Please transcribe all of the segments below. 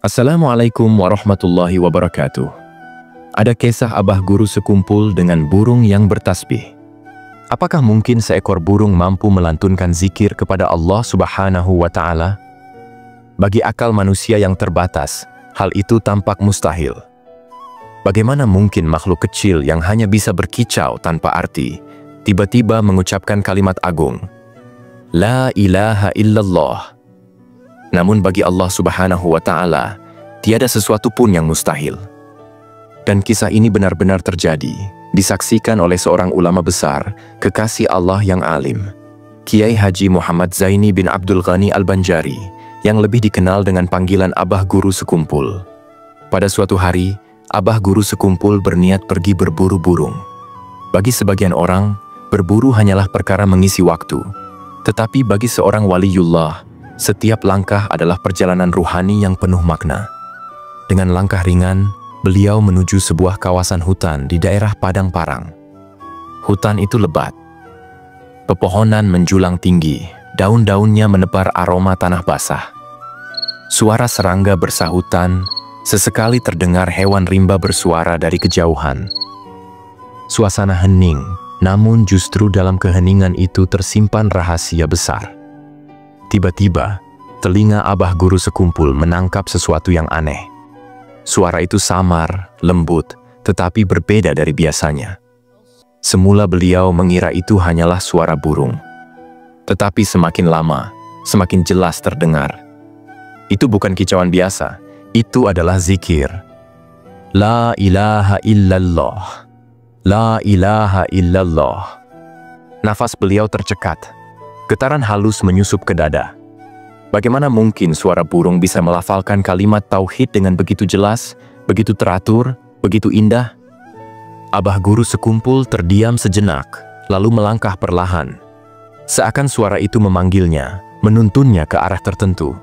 Assalamualaikum warahmatullahi wabarakatuh. Ada kisah abah guru sekumpul dengan burung yang bertasbih. Apakah mungkin seekor burung mampu melantunkan zikir kepada Allah Subhanahu wa Ta'ala? Bagi akal manusia yang terbatas, hal itu tampak mustahil. Bagaimana mungkin makhluk kecil yang hanya bisa berkicau tanpa arti, tiba-tiba mengucapkan kalimat agung, La ilaha illallah. Namun bagi Allah Subhanahu wa Ta'ala, tiada sesuatu pun yang mustahil. Dan kisah ini benar-benar terjadi, disaksikan oleh seorang ulama besar, kekasih Allah yang alim, Kiai Haji Muhammad Zaini bin Abdul Ghani Al-Banjari, yang lebih dikenal dengan panggilan Abah Guru Sekumpul. Pada suatu hari, Abah Guru Sekumpul berniat pergi berburu burung. Bagi sebagian orang, berburu hanyalah perkara mengisi waktu. Tetapi bagi seorang waliullah, setiap langkah adalah perjalanan ruhani yang penuh makna. Dengan langkah ringan, beliau menuju sebuah kawasan hutan di daerah Padang Parang. Hutan itu lebat. Pepohonan menjulang tinggi, daun-daunnya menebar aroma tanah basah. Suara serangga bersahutan, sesekali terdengar hewan rimba bersuara dari kejauhan. Suasana hening, namun justru dalam keheningan itu tersimpan rahasia besar. Tiba-tiba, telinga Abah Guru Sekumpul menangkap sesuatu yang aneh. Suara itu samar, lembut, tetapi berbeda dari biasanya. Semula beliau mengira itu hanyalah suara burung. Tetapi semakin lama, semakin jelas terdengar. Itu bukan kicauan biasa, itu adalah zikir. La ilaha illallah. La ilaha illallah. Nafas beliau tercekat. Getaran halus menyusup ke dada. Bagaimana mungkin suara burung bisa melafalkan kalimat tauhid dengan begitu jelas, begitu teratur, begitu indah? Abah Guru Sekumpul terdiam sejenak, lalu melangkah perlahan. Seakan suara itu memanggilnya, menuntunnya ke arah tertentu.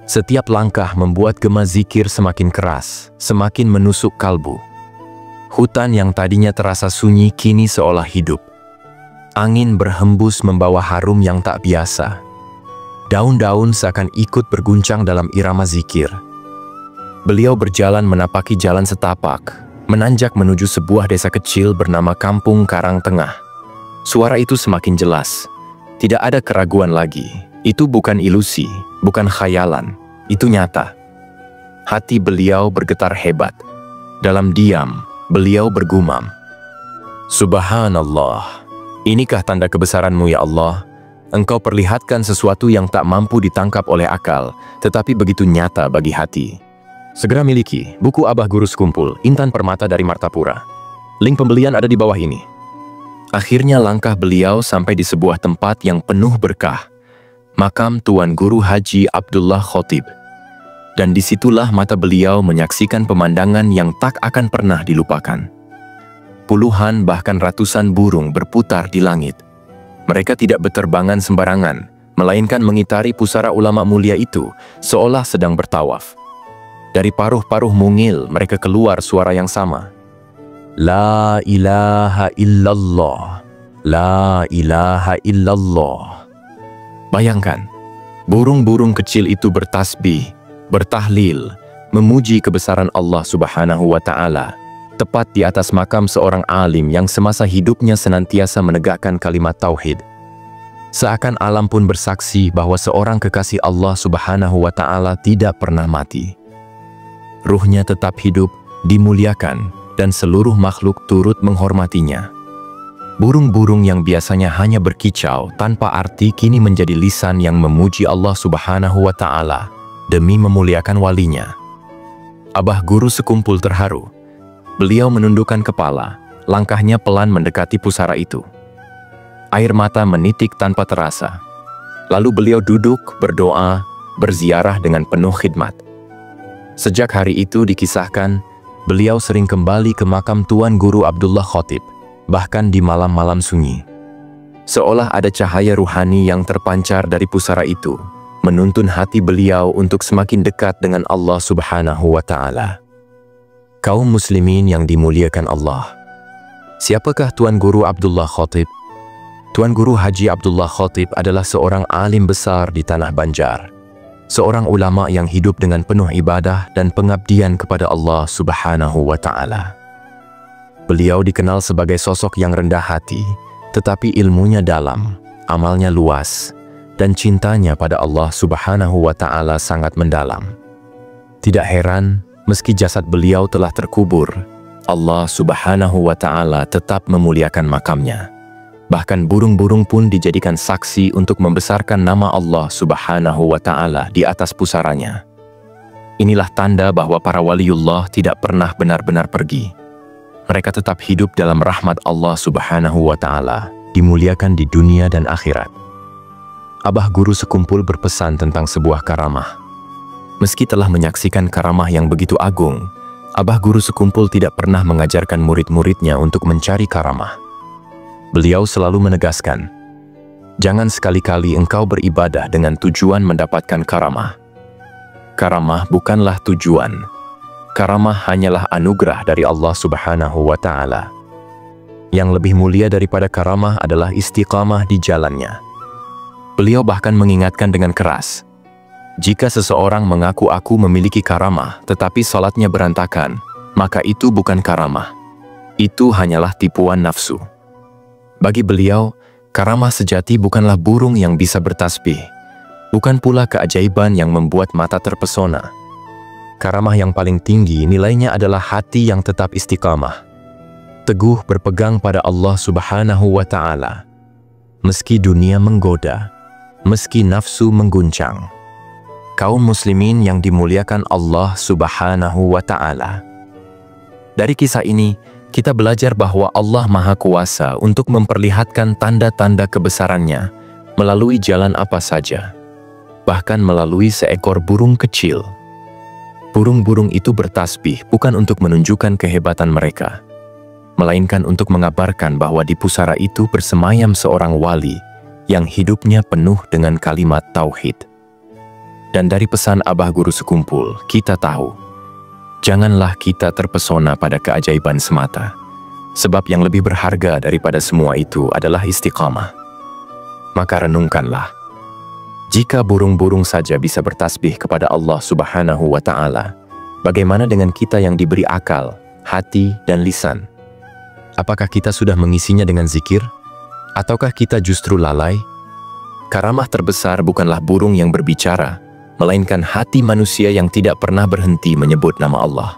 Setiap langkah membuat gema zikir semakin keras, semakin menusuk kalbu. Hutan yang tadinya terasa sunyi kini seolah hidup. Angin berhembus membawa harum yang tak biasa. Daun-daun seakan ikut berguncang dalam irama zikir. Beliau berjalan menapaki jalan setapak, menanjak menuju sebuah desa kecil bernama Kampung Karang Tengah. Suara itu semakin jelas. Tidak ada keraguan lagi. Itu bukan ilusi, bukan khayalan. Itu nyata. Hati beliau bergetar hebat. Dalam diam, beliau bergumam, Subhanallah, inikah tanda kebesaran-Mu ya Allah? Engkau perlihatkan sesuatu yang tak mampu ditangkap oleh akal, tetapi begitu nyata bagi hati. Segera miliki buku Abah Guru Sekumpul, Intan Permata dari Martapura. Link pembelian ada di bawah ini. Akhirnya langkah beliau sampai di sebuah tempat yang penuh berkah, makam Tuan Guru Haji Abdullah Khotib. Dan disitulah mata beliau menyaksikan pemandangan yang tak akan pernah dilupakan. Puluhan bahkan ratusan burung berputar di langit. Mereka tidak berterbangan sembarangan, melainkan mengitari pusara ulama mulia itu, seolah sedang bertawaf. Dari paruh-paruh mungil mereka keluar suara yang sama. La ilaha illallah, la ilaha illallah. Bayangkan, burung-burung kecil itu bertasbih, bertahlil, memuji kebesaran Allah Subhanahu wa Ta'ala, tepat di atas makam seorang alim yang semasa hidupnya senantiasa menegakkan kalimat tauhid. Seakan alam pun bersaksi bahwa seorang kekasih Allah Subhanahu wa Ta'ala tidak pernah mati. Ruhnya tetap hidup, dimuliakan, dan seluruh makhluk turut menghormatinya. Burung-burung yang biasanya hanya berkicau tanpa arti kini menjadi lisan yang memuji Allah Subhanahu wa Ta'ala demi memuliakan walinya. Abah Guru Sekumpul terharu. Beliau menundukkan kepala, langkahnya pelan mendekati pusara itu. Air mata menitik tanpa terasa. Lalu beliau duduk, berdoa, berziarah dengan penuh khidmat. Sejak hari itu dikisahkan, beliau sering kembali ke makam Tuan Guru Abdullah Khotib, bahkan di malam-malam sunyi. Seolah ada cahaya ruhani yang terpancar dari pusara itu, menuntun hati beliau untuk semakin dekat dengan Allah Subhanahu wa Ta'ala. Kaum muslimin yang dimuliakan Allah, siapakah Tuan Guru Abdullah Khotib? Tuan Guru Haji Abdullah Khotib adalah seorang alim besar di tanah Banjar. seorang ulama yang hidup dengan penuh ibadah dan pengabdian kepada Allah Subhanahu wa Ta'ala. Beliau dikenal sebagai sosok yang rendah hati, tetapi ilmunya dalam, amalnya luas, dan cintanya pada Allah Subhanahu wa Ta'ala sangat mendalam. Tidak heran, meski jasad beliau telah terkubur, Allah Subhanahu wa Ta'ala tetap memuliakan makamnya. Bahkan burung-burung pun dijadikan saksi untuk membesarkan nama Allah Subhanahu wa Ta'ala di atas pusaranya. Inilah tanda bahwa para waliullah tidak pernah benar-benar pergi. Mereka tetap hidup dalam rahmat Allah Subhanahu wa Ta'ala, dimuliakan di dunia dan akhirat. Abah Guru Sekumpul berpesan tentang sebuah karamah. Meski telah menyaksikan karamah yang begitu agung, Abah Guru Sekumpul tidak pernah mengajarkan murid-muridnya untuk mencari karamah. Beliau selalu menegaskan, jangan sekali-kali engkau beribadah dengan tujuan mendapatkan karamah. Karamah bukanlah tujuan. Karamah hanyalah anugerah dari Allah Subhanahu wa Ta'ala. Yang lebih mulia daripada karamah adalah istiqamah di jalannya. Beliau bahkan mengingatkan dengan keras, jika seseorang mengaku-aku memiliki karamah tetapi salatnya berantakan, maka itu bukan karamah. Itu hanyalah tipuan nafsu. Bagi beliau, karamah sejati bukanlah burung yang bisa bertasbih, bukan pula keajaiban yang membuat mata terpesona. Karamah yang paling tinggi nilainya adalah hati yang tetap istiqamah, teguh berpegang pada Allah Subhanahu wa Ta'ala, meski dunia menggoda, meski nafsu mengguncang. Kaum muslimin yang dimuliakan Allah Subhanahu wa Ta'ala. Dari kisah ini, kita belajar bahwa Allah Maha Kuasa untuk memperlihatkan tanda-tanda kebesarannya melalui jalan apa saja, bahkan melalui seekor burung kecil. Burung-burung itu bertasbih bukan untuk menunjukkan kehebatan mereka, melainkan untuk mengabarkan bahwa di pusara itu bersemayam seorang wali yang hidupnya penuh dengan kalimat tauhid. Dan dari pesan Abah Guru Sekumpul, kita tahu, janganlah kita terpesona pada keajaiban semata, sebab yang lebih berharga daripada semua itu adalah istiqamah. Maka renungkanlah, jika burung-burung saja bisa bertasbih kepada Allah Subhanahu wa Ta'ala, bagaimana dengan kita yang diberi akal, hati, dan lisan? Apakah kita sudah mengisinya dengan zikir? Ataukah kita justru lalai? Karamah terbesar bukanlah burung yang berbicara, melainkan hati manusia yang tidak pernah berhenti menyebut nama Allah.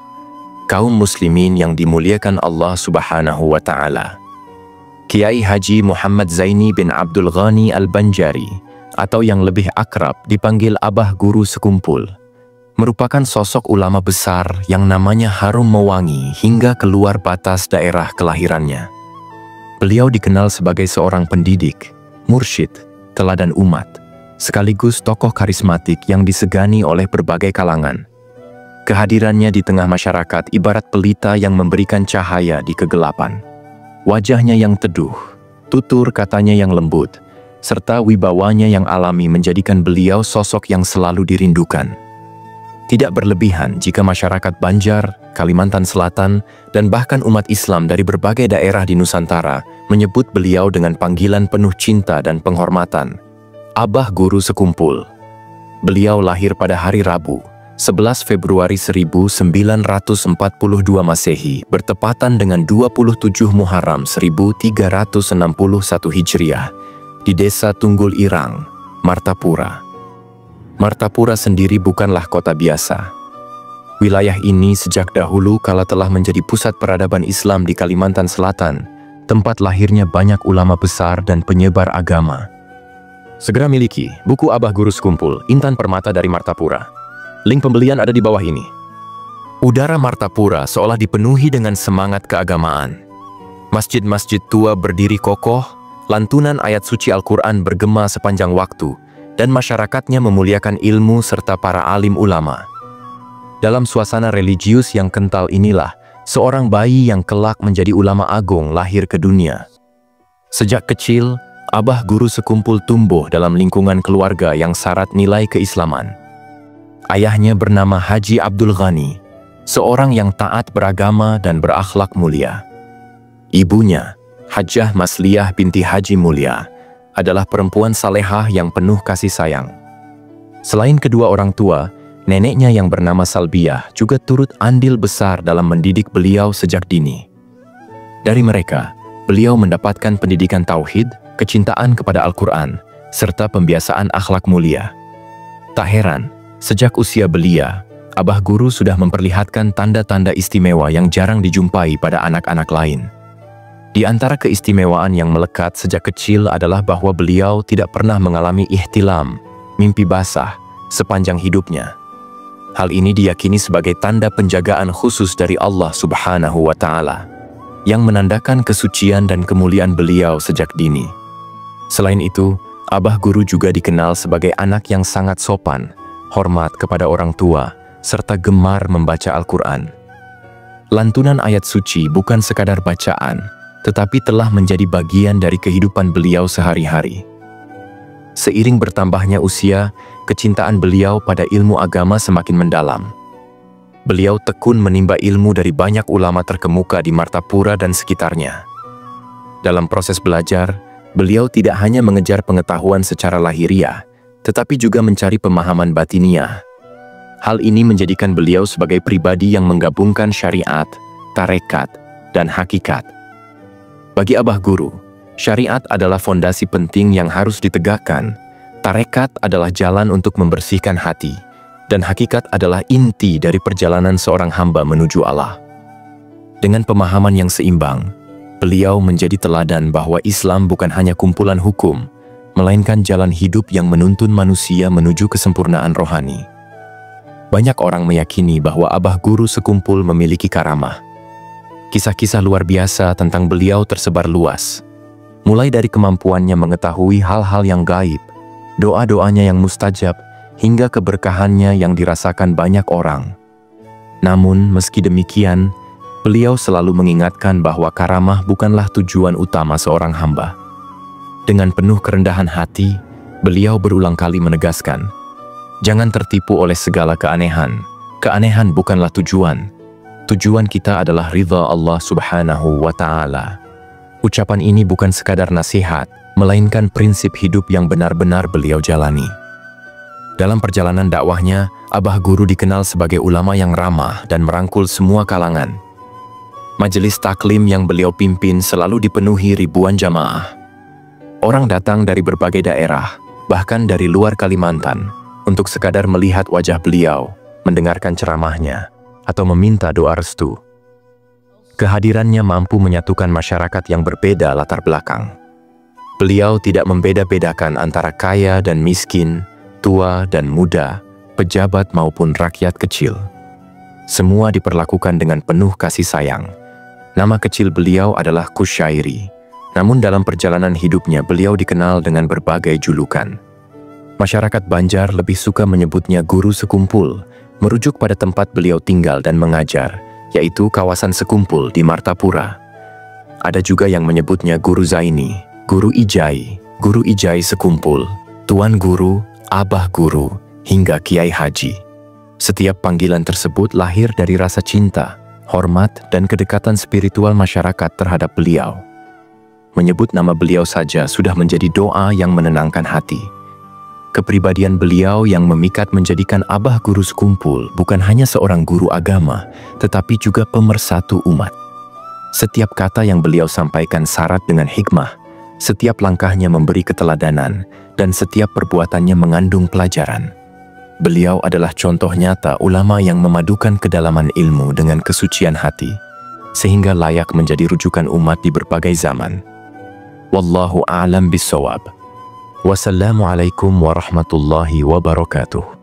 Kaum muslimin yang dimuliakan Allah Subhanahu wa Ta'ala. Kiai Haji Muhammad Zaini bin Abdul Ghani Al-Banjari, atau yang lebih akrab dipanggil Abah Guru Sekumpul, merupakan sosok ulama besar yang namanya harum mewangi hingga keluar batas daerah kelahirannya. Beliau dikenal sebagai seorang pendidik, mursyid, teladan umat, sekaligus tokoh karismatik yang disegani oleh berbagai kalangan. Kehadirannya di tengah masyarakat ibarat pelita yang memberikan cahaya di kegelapan. Wajahnya yang teduh, tutur katanya yang lembut, serta wibawanya yang alami menjadikan beliau sosok yang selalu dirindukan. Tidak berlebihan jika masyarakat Banjar, Kalimantan Selatan, dan bahkan umat Islam dari berbagai daerah di Nusantara menyebut beliau dengan panggilan penuh cinta dan penghormatan, Abah Guru Sekumpul. Beliau lahir pada hari Rabu, 11 Februari 1942 Masehi, bertepatan dengan 27 Muharram 1361 Hijriah, di desa Tunggul Irang, Martapura. Martapura sendiri bukanlah kota biasa. Wilayah ini sejak dahulu kala telah menjadi pusat peradaban Islam di Kalimantan Selatan, tempat lahirnya banyak ulama besar dan penyebar agama. Segera miliki buku Abah Guru Sekumpul, Intan Permata dari Martapura. Link pembelian ada di bawah ini. Udara Martapura seolah dipenuhi dengan semangat keagamaan. Masjid-masjid tua berdiri kokoh, lantunan ayat suci Al-Quran bergema sepanjang waktu, dan masyarakatnya memuliakan ilmu serta para alim ulama. Dalam suasana religius yang kental inilah, seorang bayi yang kelak menjadi ulama agung lahir ke dunia. Sejak kecil, Abah Guru Sekumpul tumbuh dalam lingkungan keluarga yang syarat nilai keislaman. Ayahnya bernama Haji Abdul Ghani, seorang yang taat beragama dan berakhlak mulia. Ibunya, Hajjah Masliyah binti Haji Mulia, adalah perempuan salehah yang penuh kasih sayang. Selain kedua orang tua, neneknya yang bernama Salbiyah juga turut andil besar dalam mendidik beliau sejak dini. Dari mereka, beliau mendapatkan pendidikan tauhid, kecintaan kepada Al-Quran, serta pembiasaan akhlak mulia. Tak heran, sejak usia belia, Abah Guru sudah memperlihatkan tanda-tanda istimewa yang jarang dijumpai pada anak-anak lain. Di antara keistimewaan yang melekat sejak kecil adalah bahwa beliau tidak pernah mengalami ihtilam, mimpi basah, sepanjang hidupnya. Hal ini diyakini sebagai tanda penjagaan khusus dari Allah Subhanahu wa Ta'ala, yang menandakan kesucian dan kemuliaan beliau sejak dini. Selain itu, Abah Guru juga dikenal sebagai anak yang sangat sopan, hormat kepada orang tua, serta gemar membaca Al-Quran. Lantunan ayat suci bukan sekadar bacaan, tetapi telah menjadi bagian dari kehidupan beliau sehari-hari. Seiring bertambahnya usia, kecintaan beliau pada ilmu agama semakin mendalam. Beliau tekun menimba ilmu dari banyak ulama terkemuka di Martapura dan sekitarnya. Dalam proses belajar, beliau tidak hanya mengejar pengetahuan secara lahiriah, tetapi juga mencari pemahaman batiniah. Hal ini menjadikan beliau sebagai pribadi yang menggabungkan syariat, tarekat, dan hakikat. Bagi Abah Guru, syariat adalah fondasi penting yang harus ditegakkan, tarekat adalah jalan untuk membersihkan hati, dan hakikat adalah inti dari perjalanan seorang hamba menuju Allah. Dengan pemahaman yang seimbang, beliau menjadi teladan bahwa Islam bukan hanya kumpulan hukum, melainkan jalan hidup yang menuntun manusia menuju kesempurnaan rohani. Banyak orang meyakini bahwa Abah Guru Sekumpul memiliki karamah. Kisah-kisah luar biasa tentang beliau tersebar luas, mulai dari kemampuannya mengetahui hal-hal yang gaib, doa-doanya yang mustajab, hingga keberkahannya yang dirasakan banyak orang. Namun, meski demikian, beliau selalu mengingatkan bahwa karamah bukanlah tujuan utama seorang hamba. Dengan penuh kerendahan hati, beliau berulang kali menegaskan, jangan tertipu oleh segala keanehan. Keanehan bukanlah tujuan. Tujuan kita adalah ridha Allah Subhanahu wa Ta'ala. Ucapan ini bukan sekadar nasihat, melainkan prinsip hidup yang benar-benar beliau jalani. Dalam perjalanan dakwahnya, Abah Guru dikenal sebagai ulama yang ramah dan merangkul semua kalangan. Majelis taklim yang beliau pimpin selalu dipenuhi ribuan jamaah. Orang datang dari berbagai daerah, bahkan dari luar Kalimantan, untuk sekadar melihat wajah beliau, mendengarkan ceramahnya, atau meminta doa restu. Kehadirannya mampu menyatukan masyarakat yang berbeda latar belakang. Beliau tidak membeda-bedakan antara kaya dan miskin, tua dan muda, pejabat maupun rakyat kecil. Semua diperlakukan dengan penuh kasih sayang. Nama kecil beliau adalah Kusyairi. Namun dalam perjalanan hidupnya beliau dikenal dengan berbagai julukan. Masyarakat Banjar lebih suka menyebutnya Guru Sekumpul, merujuk pada tempat beliau tinggal dan mengajar, yaitu kawasan Sekumpul di Martapura. Ada juga yang menyebutnya Guru Zaini, Guru Ijai Sekumpul, Tuan Guru, Abah Guru, hingga Kiai Haji. Setiap panggilan tersebut lahir dari rasa cinta, hormat, dan kedekatan spiritual masyarakat terhadap beliau. Menyebut nama beliau saja sudah menjadi doa yang menenangkan hati. Kepribadian beliau yang memikat menjadikan Abah Guru Sekumpul bukan hanya seorang guru agama, tetapi juga pemersatu umat. Setiap kata yang beliau sampaikan syarat dengan hikmah, setiap langkahnya memberi keteladanan, dan setiap perbuatannya mengandung pelajaran. Beliau adalah contoh nyata ulama yang memadukan kedalaman ilmu dengan kesucian hati, sehingga layak menjadi rujukan umat di berbagai zaman. Wallahu a'lam bissawab. Wassalamualaikum warahmatullahi wabarakatuh.